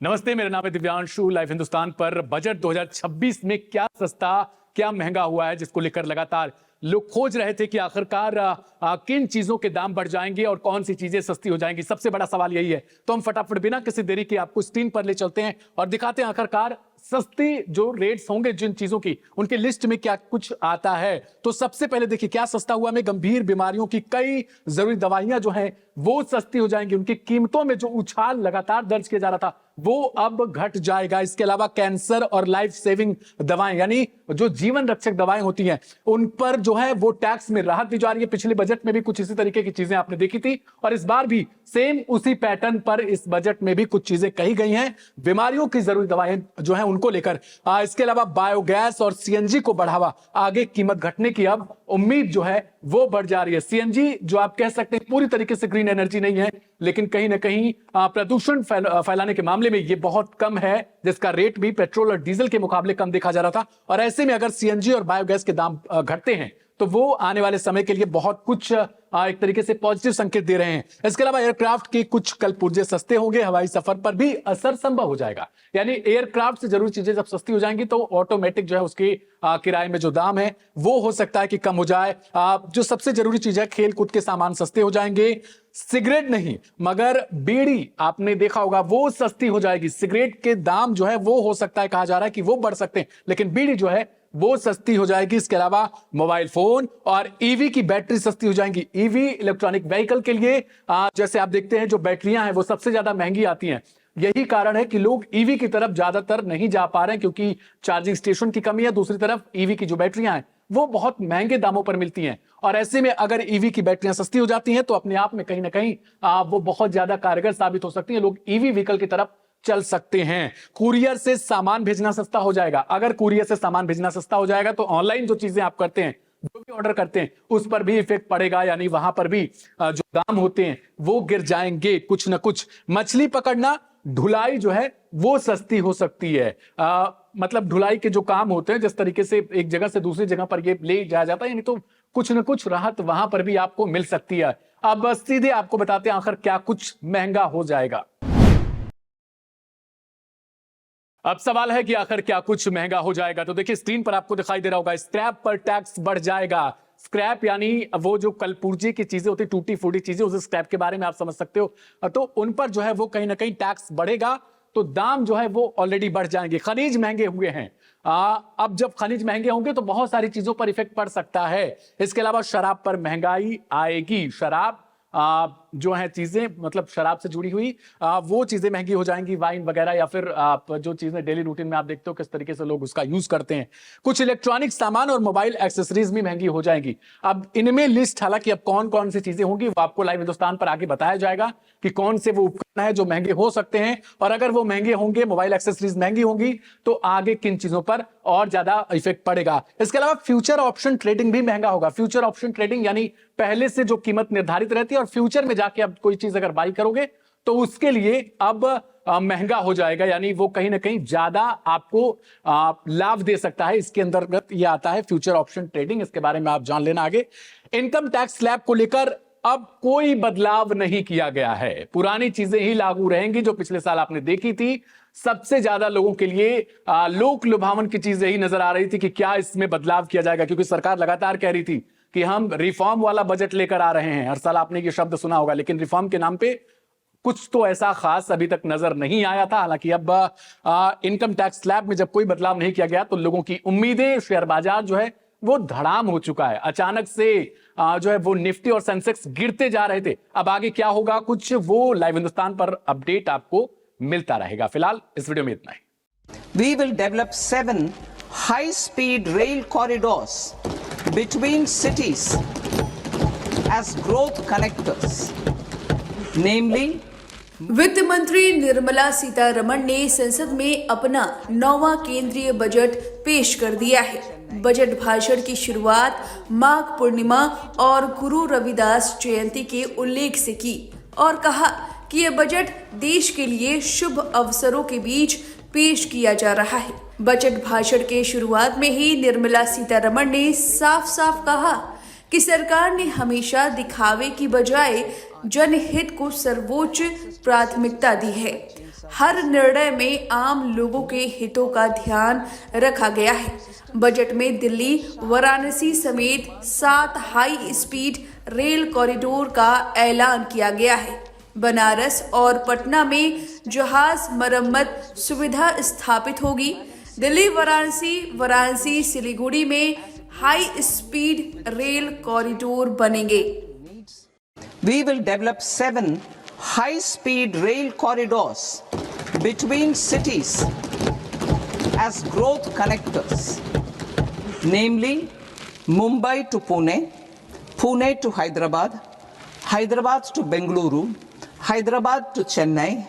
नमस्ते, मेरा नाम है दिव्यांशु। लाइव हिंदुस्तान पर बजट 2026 में क्या सस्ता क्या महंगा हुआ है, जिसको लेकर लगातार लोग खोज रहे थे कि आखिरकार किन चीजों के दाम बढ़ जाएंगे और कौन सी चीजें सस्ती हो जाएंगी। सबसे बड़ा सवाल यही है। तो हम फटाफट बिना किसी देरी के आपको स्क्रीन पर ले चलते हैं और दिखाते हैं आखिरकार सस्ती जो रेट्स होंगे जिन चीजों की, उनके लिस्ट में क्या कुछ आता है। तो सबसे पहले देखिए क्या सस्ता हुआ में गंभीर बीमारियों की कई जरूरी दवाइयां जो हैं वो सस्ती हो जाएंगी। उनकी कीमतों में जो उछाल लगातार दर्ज किया जा रहा था वो अब घट जाएगा। इसके अलावा कैंसर और लाइफ सेविंग दवाएं यानी जो जीवन रक्षक दवाएं होती हैं उन पर जो है वो टैक्स में राहत दी जा रही है। पिछले बजट में भी कुछ इसी तरीके की चीजें आपने देखी थी और इस बार भी सेम उसी पैटर्न पर इस बजट में भी कुछ चीजें कही गई हैं बीमारियों की जरूरी दवाएं जो है उनको लेकर। इसके अलावा बायोगैस और सीएनजी को बढ़ावा, आगे कीमत घटने की अब उम्मीद जो है वो बढ़ जा रही है। सीएनजी जो आप कह सकते हैं पूरी तरीके से ग्रीन एनर्जी नहीं है, लेकिन कहीं ना कहीं प्रदूषण फैलाने के मामले में ये बहुत कम है, जिसका रेट भी पेट्रोल और डीजल के मुकाबले कम देखा जा रहा था। और ऐसे में अगर सीएनजी और बायोगैस के दाम घटते हैं तो वो आने वाले समय के लिए बहुत कुछ एक तरीके से पॉजिटिव संकेत दे रहे हैं। इसके अलावा एयरक्राफ्ट के कुछ कल पुर्जे सस्ते होंगे, हवाई सफर पर भी असर संभव हो जाएगा। यानी एयरक्राफ्ट से जरूरी चीजें जब सस्ती हो जाएंगी तो ऑटोमेटिक जो है उसके किराए में जो दाम है वो हो सकता है कि कम हो जाए। जो सबसे जरूरी चीज है, खेल कूद के सामान सस्ते हो जाएंगे। सिगरेट नहीं मगर बीड़ी आपने देखा होगा वो सस्ती हो जाएगी। सिगरेट के दाम जो है वो हो सकता है, कहा जा रहा है कि वो बढ़ सकते हैं, लेकिन बीड़ी जो है वो सस्ती हो जाएगी। इसके अलावा मोबाइल फोन और ईवी की बैटरी सस्ती हो जाएंगी। ईवी इलेक्ट्रॉनिक व्हीकल के लिए जैसे आप देखते हैं जो बैटरियां हैं वो सबसे ज्यादा महंगी आती हैं। यही कारण है कि लोग ईवी की तरफ ज्यादातर नहीं जा पा रहे हैं, क्योंकि चार्जिंग स्टेशन की कमी है। दूसरी तरफ ईवी की जो बैटरियां हैं वो बहुत महंगे दामों पर मिलती हैं और ऐसे में अगर ईवी की बैटरियां सस्ती हो जाती हैं तो अपने आप में कहीं ना कहीं वो बहुत ज्यादा कारगर साबित हो सकती है। लोग ईवी व्हीकल की तरफ चल सकते हैं। कुरियर से सामान भेजना सस्ता हो जाएगा। अगर कुरियर से सामान भेजना सस्ता हो जाएगा तो ऑनलाइन जो चीजें आप करते हैं, जो भी ऑर्डर करते हैं, उस पर भी इफेक्ट पड़ेगा। यानी वहां पर भी जो दाम होते हैं वो गिर जाएंगे कुछ ना कुछ। मछली पकड़ना, ढुलाई जो है वो सस्ती हो सकती है। मतलब ढुलाई के जो काम होते हैं, जिस तरीके से एक जगह से दूसरी जगह पर ये ले जाया जाता है, यानी तो कुछ ना कुछ राहत वहां पर भी आपको मिल सकती है। अब सीधे आपको बताते हैं आखिर क्या कुछ महंगा हो जाएगा। अब सवाल है कि आखिर क्या कुछ महंगा हो जाएगा। तो देखिए स्क्रीन पर आपको दिखाई दे रहा होगा, स्क्रैप पर टैक्स बढ़ जाएगा। स्क्रैप यानी वो जो कलपुर्जे की चीजें होती, टूटी फूटी चीजें, उस स्क्रैप के बारे में आप समझ सकते हो। तो उन पर जो है वो कहीं ना कहीं टैक्स बढ़ेगा, तो दाम जो है वो ऑलरेडी बढ़ जाएंगे। खनिज महंगे हुए हैं, अब जब खनिज महंगे होंगे तो बहुत सारी चीजों पर इफेक्ट पड़ सकता है। इसके अलावा शराब पर महंगाई आएगी। शराब जो है चीजें, मतलब शराब से जुड़ी हुई वो चीजें महंगी हो जाएंगी, वाइन वगैरह, या फिर जो चीजें डेली रूटीन में आप देखते हो किस तरीके से लोग उसका यूज करते हैं। कुछ इलेक्ट्रॉनिक सामान और मोबाइल एक्सेसरीज भी महंगी हो जाएंगी। अब इनमें लिस्ट, हालांकि अब कौन कौन सी चीजें होंगी वो आपको लाइव हिंदुस्तान पर आगे बताया जाएगा कि कौन से वो उपकरण है जो महंगे हो सकते हैं, और अगर वो महंगे होंगे, मोबाइल एक्सेसरीज महंगी होंगी, तो आगे किन चीजों पर और ज्यादा इफेक्ट पड़ेगा। इसके अलावा फ्यूचर ऑप्शन ट्रेडिंग भी महंगा होगा। फ्यूचर ऑप्शन ट्रेडिंग यानी पहले से जो कीमत निर्धारित रहती है और फ्यूचर में जाके अब कोई चीज अगर बाई करोगे तो उसके लिए अब महंगा हो जाएगा। यानी वो कहीं ना कहीं ज्यादा आपको लाभ दे सकता है। इसके अंतर्गत ये आता है फ्यूचर ऑप्शन ट्रेडिंग। इसके बारे में आप जान लेना आगे। इनकम टैक्स स्लैब को लेकर अब कोई बदलाव नहीं किया गया है। पुरानी चीजें ही लागू रहेंगी जो पिछले साल आपने देखी थी। सबसे ज्यादा लोगों के लिए लोक लुभावन की चीज यही नजर आ रही थी कि क्या इसमें बदलाव किया जाएगा, क्योंकि सरकार लगातार कह रही थी कि हम रिफॉर्म वाला बजट लेकर आ रहे हैं। हर साल आपने ये शब्द सुना होगा, लेकिन रिफॉर्म के नाम पे कुछ तो ऐसा खास अभी तक नजर नहीं आया था। हालांकि अब इनकम टैक्स स्लैब में जब कोई बदलाव नहीं किया गया तो लोगों की उम्मीदें, शेयर बाजार जो है वो धड़ाम हो चुका है। अचानक से जो है वो निफ्टी और सेंसेक्स गिरते जा रहे थे। अब आगे क्या होगा कुछ वो लाइव हिंदुस्तान पर अपडेट आपको मिलता रहेगा। फिलहाल इस वीडियो में इतना ही। We will develop 7 high-speed rail corridors between cities as growth connectors, namely वित्त मंत्री निर्मला सीतारमण ने संसद में अपना 9वां केंद्रीय बजट पेश कर दिया है। बजट भाषण की शुरुआत माघ पूर्णिमा और गुरु रविदास जयंती के उल्लेख से की और कहा कि यह बजट देश के लिए शुभ अवसरों के बीच पेश किया जा रहा है। बजट भाषण के शुरुआत में ही निर्मला सीतारमण ने साफ साफ कहा कि सरकार ने हमेशा दिखावे की बजाय जनहित को सर्वोच्च प्राथमिकता दी है। हर निर्णय में आम लोगों के हितों का ध्यान रखा गया है। बजट में दिल्ली, वाराणसी समेत 7 हाई स्पीड रेल कॉरिडोर का ऐलान किया गया है। बनारस और पटना में जहाज मरम्मत सुविधा स्थापित होगी। दिल्ली वाराणसी सिलीगुड़ी में हाई स्पीड रेल कॉरिडोर बनेंगे। We will develop 7 high-speed rail corridors between cities as growth connectors, namely Mumbai to Pune, Pune to Hyderabad, Hyderabad to Bengaluru, Hyderabad to Chennai,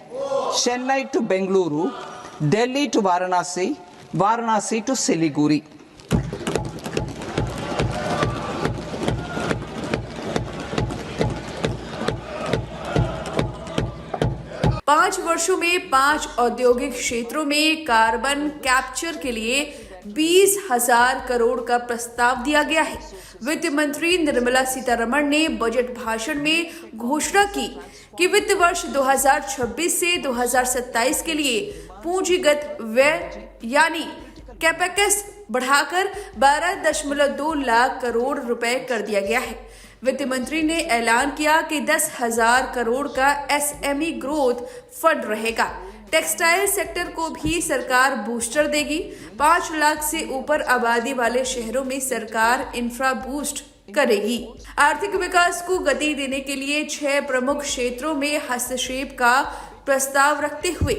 Chennai to Bengaluru, Delhi to Varanasi, Varanasi to Siliguri. पांच वर्षों में 5 औद्योगिक क्षेत्रों में carbon capture के लिए 20,000 करोड़ का प्रस्ताव दिया गया है। वित्त मंत्री निर्मला सीतारमण ने बजट भाषण में घोषणा की कि वित्त वर्ष 2026 से 2027 के लिए पूंजीगत व्यय यानी कैपेक्स बढ़ाकर 12.2 लाख करोड़ रुपए कर दिया गया है। वित्त मंत्री ने ऐलान किया कि 10,000 करोड़ का एसएमई ग्रोथ फंड रहेगा। टेक्सटाइल सेक्टर को भी सरकार बूस्टर देगी। 5 लाख से ऊपर आबादी वाले शहरों में सरकार इंफ्रा बूस्ट करेगी। आर्थिक विकास को गति देने के लिए 6 प्रमुख क्षेत्रों में हस्तक्षेप का प्रस्ताव रखते हुए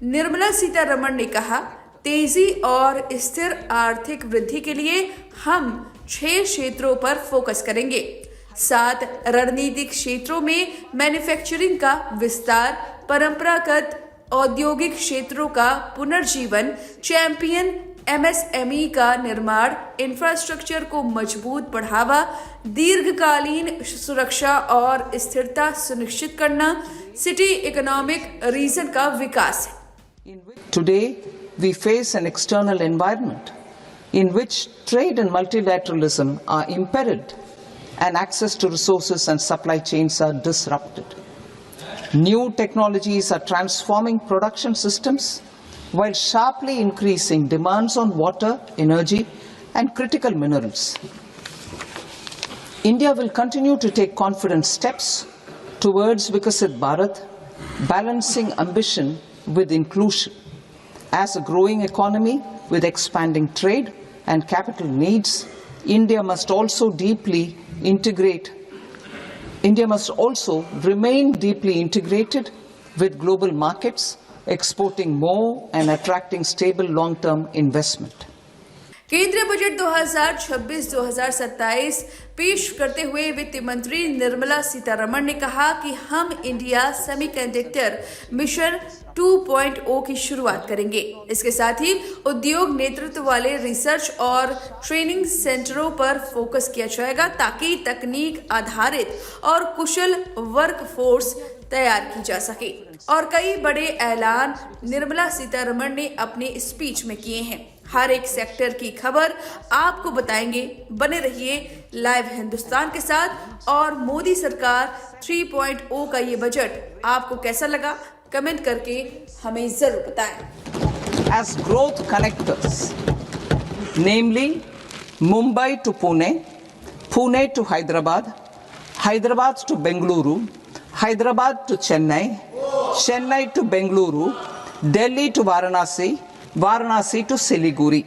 निर्मला सीतारमण ने कहा, तेजी और स्थिर आर्थिक वृद्धि के लिए हम 6 क्षेत्रों पर फोकस करेंगे। 7 रणनीतिक क्षेत्रों में मैन्युफैक्चरिंग का विस्तार, परंपरागत औद्योगिक क्षेत्रों का पुनर्जीवन, चैंपियन एमएसएमई का निर्माण, इंफ्रास्ट्रक्चर को मजबूत बढ़ावा, दीर्घकालीन सुरक्षा और स्थिरता सुनिश्चित करना, सिटी इकोनॉमिक रीजन का विकास है। Today, we face an external environment in which trade and multilateralism are imperiled and access to resources and supply chains are disrupted. New technologies are transforming production systems while sharply increasing demands on water, energy, and critical minerals. India will continue to take confident steps towards Vikasit Bharat, balancing ambition with inclusion. As a growing economy with expanding trade and capital needs, India must also remain deeply integrated with global markets, exporting more and attracting stable long-term investment. केंद्रीय budget 2026-2027 पेश करते हुए वित्त मंत्री निर्मला सीतारमण ने कहा कि हम इंडिया सेमीकंडक्टर मिशन 2.0 की शुरुआत करेंगे। इसके साथ ही उद्योग नेतृत्व वाले रिसर्च और ट्रेनिंग सेंटरों पर फोकस किया जाएगा ताकि तकनीक आधारित और कुशल वर्कफोर्स तैयार की जा सके। और कई बड़े ऐलान निर्मला सीतारमण ने अपने स्पीच में किए हैं। हर एक सेक्टर की खबर आपको बताएंगे। बने रहिए लाइव हिंदुस्तान के साथ। और मोदी सरकार 3.0 का ये बजट आपको कैसा लगा, कमेंट करके हमें जरूर बताएं। As growth connectors, namely Mumbai to Pune, Pune to Hyderabad, Hyderabad to Bengaluru, Hyderabad to Chennai, Chennai to Bengaluru, Delhi to Varanasi, Varanasi to Siliguri.